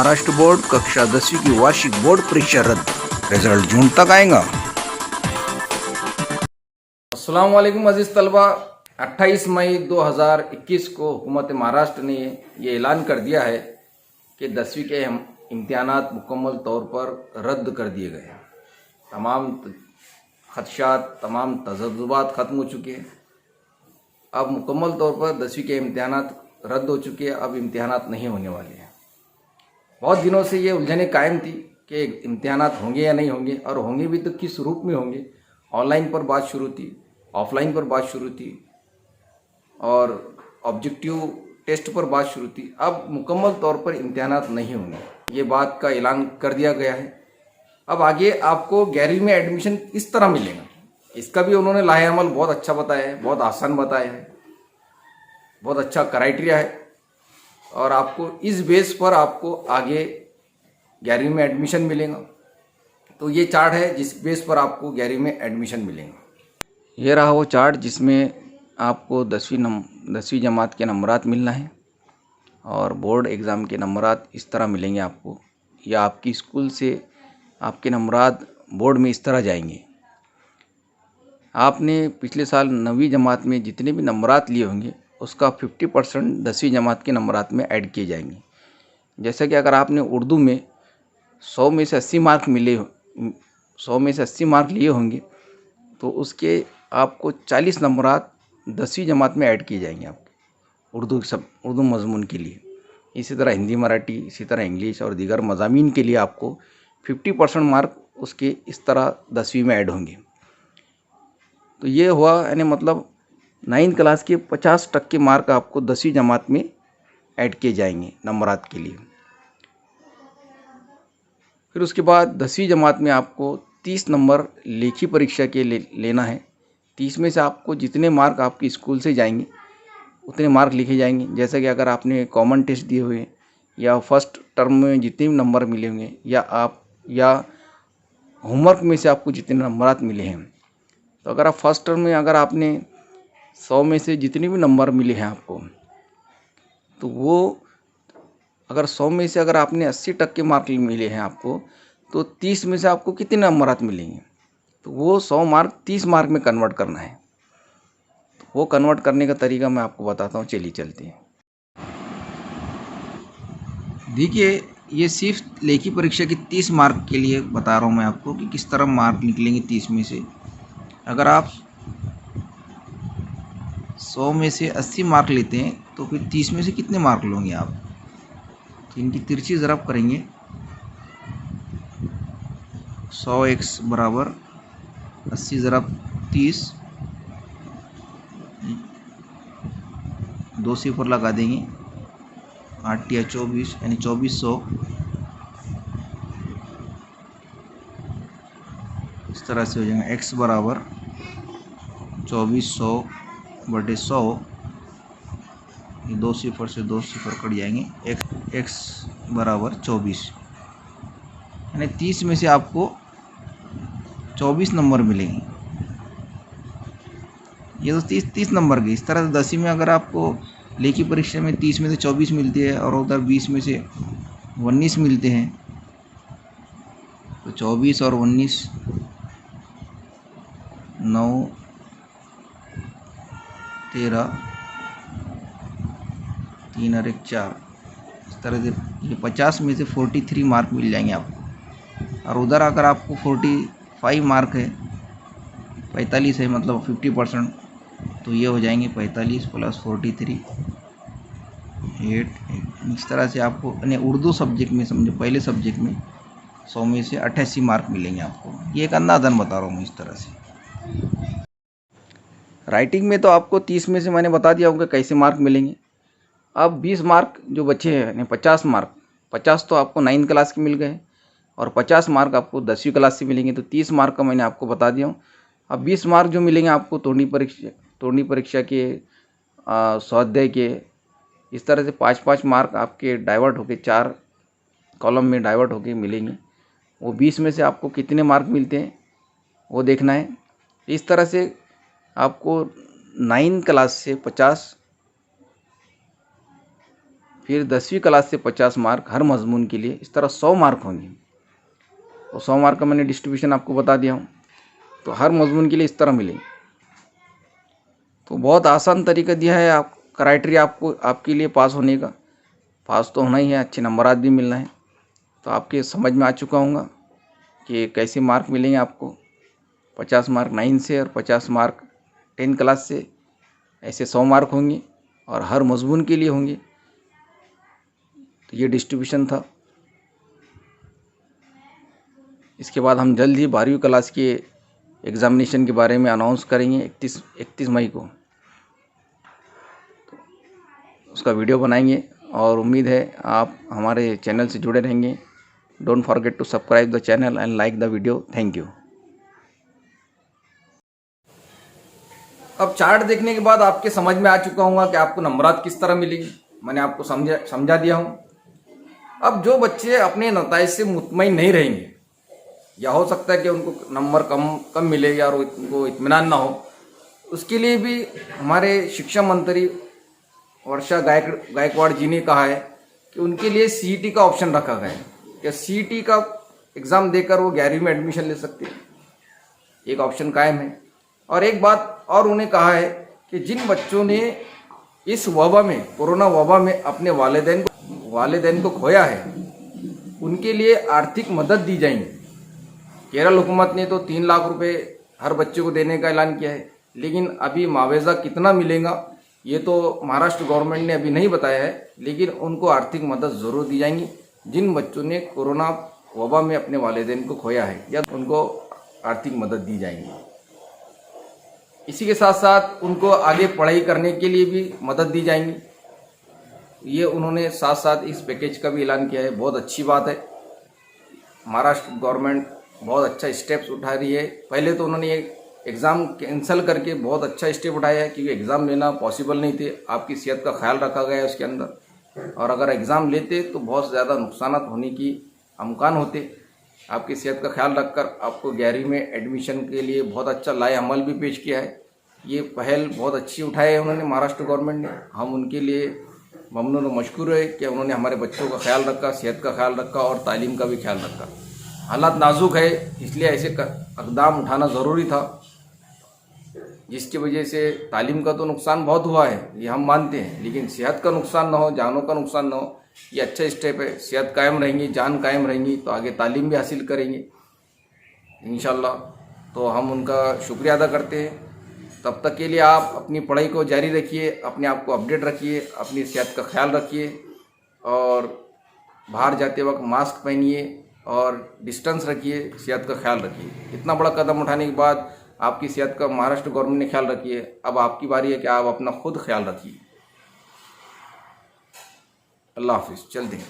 Maharashtra board कक्षा 10वीं की वार्षिक बोर्ड परीक्षा रद्द। रिजल्ट जून तक आएगा। अस्सलाम वालेकुम अजीज़ तलबा। 28 मई 2021 को हुकूमत महाराष्ट्र ने ये ऐलान कर दिया है कि 10वीं के इम्तिहानात मुकम्मल तौर पर रद्द कर दिए गए हैं। तमाम खदशात, तमाम तजर्बात ख़त्म हो चुके हैं। अब मुकम्मल तौर पर 10वीं के इम्तिहानात रद्द हो चुके हैं। अब इम्तिहानात नहीं होने वाले हैं। बहुत दिनों से ये उलझनें कायम थी कि इम्तिहानात होंगे या नहीं होंगे, और होंगे भी तो किस रूप में होंगे। ऑनलाइन पर बात शुरू थी, ऑफलाइन पर बात शुरू थी, और ऑब्जेक्टिव टेस्ट पर बात शुरू थी। अब मुकम्मल तौर पर इम्तिहानात नहीं होंगे, ये बात का ऐलान कर दिया गया है। अब आगे आपको 11वीं में एडमिशन इस तरह मिलेगा, इसका भी उन्होंने लाहे अमल बहुत अच्छा बताया है, बहुत आसान बताया है, बहुत अच्छा क्राइटेरिया है। और आपको इस बेस पर आपको आगे 11वीं में एडमिशन मिलेगा। तो ये चार्ट है जिस बेस पर आपको 11वीं में एडमिशन मिलेगा। ये रहा वो चार्ट जिसमें आपको 10वीं जमात के नंबरात मिलना है, और बोर्ड एग्ज़ाम के नंबरात इस तरह मिलेंगे आपको, या आपकी स्कूल से आपके नंबरात बोर्ड में इस तरह जाएंगे। आपने पिछले साल 9वीं जमात में जितने भी नंबरात लिए होंगे उसका 50% 10वीं जमात के नंबरात में ऐड किए जाएंगे। जैसा कि अगर आपने उर्दू में 100 में से 80 मार्क मिले, 100 में से 80 मार्क लिए होंगे, तो उसके आपको 40 नंबरात 10वीं जमात में ऐड किए जाएंगे आपके उर्दू मज़मून के लिए। इसी तरह हिंदी, मराठी, इसी तरह इंग्लिश और दीगर मज़ामीन के लिए आपको 50% मार्क उसके इस तरह 10वीं में ऐड होंगे। तो ये हुआ, यानी मतलब 9th क्लास के 50% मार्क आपको 10वीं जमात में ऐड किए जाएंगे नंबरात के लिए। फिर उसके बाद 10वीं जमात में आपको 30 नंबर लेखी परीक्षा के लेना है। 30 में से आपको जितने मार्क आपके स्कूल से जाएंगे उतने मार्क लिखे जाएंगे। जैसा कि अगर आपने कॉमन टेस्ट दिए हुए या फर्स्ट टर्म में जितने भी नंबर मिले होंगे, या होमवर्क में से आपको जितने नंबरात मिले हैं, तो अगर आप फर्स्ट टर्म में अगर आपने 100 में से जितने भी नंबर मिले हैं आपको, तो वो अगर 100 में से अगर आपने 80% मार्क मिले हैं आपको, तो 30 में से आपको कितने नंबरात मिलेंगे, तो वो 100 मार्क 30 मार्क में कन्वर्ट करना है। तो वो कन्वर्ट करने का तरीका मैं आपको बताता हूँ, चलिए चलते हैं। देखिए, ये सिर्फ लेखी परीक्षा की 30 मार्क के लिए बता रहा हूँ मैं आपको कि किस तरह मार्क निकलेंगे 30 में से। अगर आप 100 में से 80 मार्क लेते हैं तो फिर 30 में से कितने मार्क लोगे आप। तो इनकी तिरछी ज़रब करेंगे। 100x बराबर 80 ज़रब 30, 2 सिफर लगा देंगे, 8 या 24 यानी 2400। इस तरह से हो जाएगा। x बराबर 2400 बटे 100, ये 2 सिफर से 2 सिफर कट जाएंगे। x बराबर 24, यानी 30 में से आपको 24 नंबर मिलेंगे। ये तो 30 नंबर के। इस तरह से 10वीं में अगर आपको लेखी परीक्षा में 30 में से 24 मिलती है और उधर 20 में से 19 मिलते हैं, तो 24 और 19, 9, 13, 3 और 1 4। इस तरह से ये 50 में से 43 मार्क मिल जाएंगे आपको। और उधर अगर आपको 45 मार्क है, 45 है मतलब 50%, तो ये हो जाएंगे 45 प्लस 43, 8। इस तरह से आपको यानी उर्दू सब्जेक्ट में, समझो पहले सब्जेक्ट में 100 में से 88 मार्क मिलेंगे आपको। ये एक अंदाज़न बता रहा हूँ इस तरह से। राइटिंग में तो आपको 30 में से मैंने बता दिया होगा कैसे मार्क मिलेंगे। अब 20 मार्क जो बचे हैं, यानी 50 मार्क, 50 तो आपको 9th क्लास के मिल गए, और 50 मार्क आपको 10वीं क्लास से मिलेंगे। तो 30 मार्क का मैंने आपको बता दिया हूँ। अब 20 मार्क जो मिलेंगे आपको तोड़नी परीक्षा के, स्वाध्याय के, इस तरह से 5-5 मार्क आपके डाइवर्ट होके 4 कॉलम में डाइवर्ट होके मिलेंगे। वो 20 में से आपको कितने मार्क मिलते हैं वो देखना है। इस तरह से आपको 9th क्लास से 50, फिर 10वीं क्लास से 50 मार्क हर मजमून के लिए, इस तरह 100 मार्क होंगे। तो 100 मार्क का मैंने डिस्ट्रीब्यूशन आपको बता दिया हूँ। तो हर मजमून के लिए इस तरह मिलेंगे। तो बहुत आसान तरीका दिया है, आप क्राइटेरिया आपको आपके लिए पास होने का। पास तो होना ही है, अच्छे नंबरात भी मिलना है। तो आपके समझ में आ चुका होगा कि कैसे मार्क मिलेंगे आपको। 50 मार्क 9 से और 50 मार्क 10 क्लास से, ऐसे 100 मार्क होंगे और हर मजमून के लिए होंगे। तो ये डिस्ट्रीब्यूशन था। इसके बाद हम जल्द ही 12वीं क्लास के एग्ज़ामिनेशन के बारे में अनाउंस करेंगे 31 मई को। तो उसका वीडियो बनाएंगे और उम्मीद है आप हमारे चैनल से जुड़े रहेंगे। Don't forget to subscribe the channel and like the video. Thank you. अब चार्ट देखने के बाद आपके समझ में आ चुका होगा कि आपको नंबरात किस तरह मिलेंगे। मैंने आपको समझा दिया हूँ। अब जो बच्चे अपने नताइज से मुतमईन नहीं रहेंगे, या हो सकता है कि उनको नंबर कम मिले या उनको इत्मीनान ना हो, उसके लिए भी हमारे शिक्षा मंत्री वर्षा गायकवाड़ जी ने कहा है कि उनके लिए सीईटी का ऑप्शन रखा गया है कि सीईटी का एग्ज़ाम देकर वो 11वीं में एडमिशन ले सकते हैं। एक ऑप्शन कायम है। और एक बात और उन्हें कहा है कि जिन बच्चों ने इस वबा में, कोरोना वबा में अपने वालिदैन को खोया है, उनके लिए आर्थिक मदद दी जाएंगी। केरल हुकूमत ने तो 3 लाख रुपए हर बच्चे को देने का ऐलान किया है, लेकिन अभी मुआवजा कितना मिलेगा ये तो महाराष्ट्र गवर्नमेंट ने अभी नहीं बताया है, लेकिन उनको आर्थिक मदद ज़रूर दी जाएंगी जिन बच्चों ने कोरोना वबा में अपने वालिदैन को खोया है, या उनको आर्थिक मदद दी जाएंगी। इसी के साथ साथ उनको आगे पढ़ाई करने के लिए भी मदद दी जाएंगी। ये उन्होंने साथ साथ इस पैकेज का भी ऐलान किया है। बहुत अच्छी बात है। महाराष्ट्र गवर्नमेंट बहुत अच्छा स्टेप्स उठा रही है। पहले तो उन्होंने ये एग्ज़ाम कैंसिल करके बहुत अच्छा स्टेप उठाया है, क्योंकि एग्ज़ाम लेना पॉसिबल नहीं थे। आपकी सेहत का ख्याल रखा गया है उसके अंदर, और अगर एग्ज़ाम लेते तो बहुत ज़्यादा नुकसान होने की अमकान होते। आपकी सेहत का ख्याल रखकर आपको 11वीं में एडमिशन के लिए बहुत अच्छा लाए अमल भी पेश किया है। ये पहल बहुत अच्छी उठाई है उन्होंने, महाराष्ट्र गवर्नमेंट ने। हम उनके लिए ममनून और मशकूर है कि उन्होंने हमारे बच्चों का ख्याल रखा, सेहत का ख्याल रखा और तालीम का भी ख्याल रखा। हालात नाजुक है, इसलिए ऐसे इक़दाम उठाना ज़रूरी था, जिसकी वजह से तालीम का तो नुकसान बहुत हुआ है, ये हम मानते हैं, लेकिन सेहत का नुकसान ना हो, जानों का नुकसान ना हो, ये अच्छा स्टेप है। सेहत कायम रहेंगी, जान कायम रहेंगी, तो आगे तालीम भी हासिल करेंगे इंशाल्लाह। तो हम उनका शुक्रिया अदा करते हैं। तब तक के लिए आप अपनी पढ़ाई को जारी रखिए, अपने आप को अपडेट रखिए, अपनी सेहत का ख्याल रखिए, और बाहर जाते वक्त मास्क पहनिए और डिस्टेंस रखिए, सेहत का ख्याल रखिए। इतना बड़ा कदम उठाने के बाद आपकी सेहत का महाराष्ट्र गवर्नमेंट ने ख्याल रखिए। अब आपकी बारी है कि आप अपना खुद ख्याल रखिए। अल्लाह हाफिज़। चलते हैं।